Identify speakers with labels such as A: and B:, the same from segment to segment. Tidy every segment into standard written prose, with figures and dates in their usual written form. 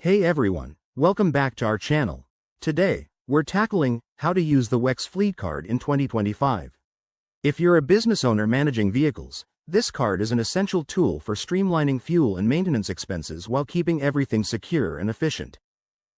A: Hey everyone, welcome back to our channel. Today, we're tackling how to use the WEX Fleet Card in 2025. If you're a business owner managing vehicles, this card is an essential tool for streamlining fuel and maintenance expenses while keeping everything secure and efficient.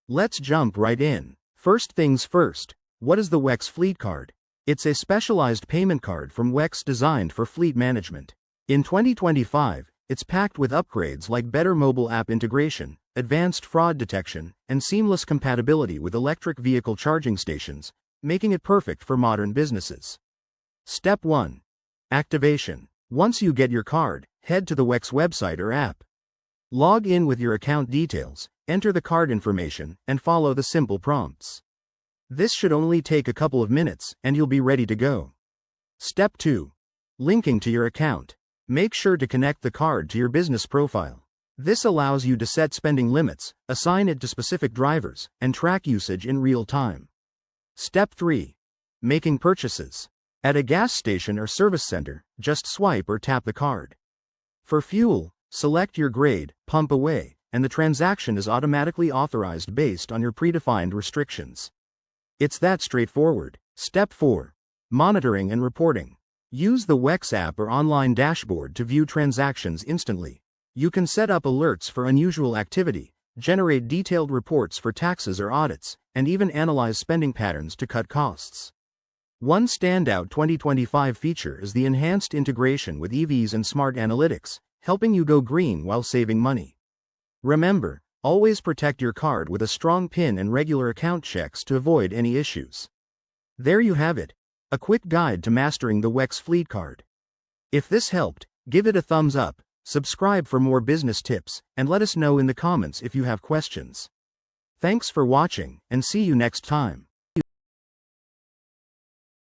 A: Let's jump right in. First things first, what is the WEX Fleet Card? It's a specialized payment card from WEX designed for fleet management. In 2025, it's packed with upgrades like better mobile app integration, advanced fraud detection, and seamless compatibility with electric vehicle charging stations, making it perfect for modern businesses. Step 1. Activation. Once you get your card, head to the WEX website or app. Log in with your account details, enter the card information, and follow the simple prompts. This should only take a couple of minutes, and you'll be ready to go. Step 2. Linking to your account. Make sure to connect the card to your business profile. This allows you to set spending limits, assign it to specific drivers, and track usage in real time. Step 3. Making purchases. At a gas station or service center, just swipe or tap the card. For fuel, select your grade, pump away, and the transaction is automatically authorized based on your predefined restrictions. It's that straightforward. Step 4. Monitoring and reporting. Use the WEX app or online dashboard to view transactions instantly. You can set up alerts for unusual activity, generate detailed reports for taxes or audits, and even analyze spending patterns to cut costs. One standout 2025 feature is the enhanced integration with EVs and smart analytics, helping you go green while saving money. Remember, always protect your card with a strong PIN and regular account checks to avoid any issues. There you have it. A quick guide to mastering the WEX Fleet Card. If this helped, give it a thumbs up, subscribe for more business tips, and let us know in the comments if you have questions. Thanks for watching, and see you next time.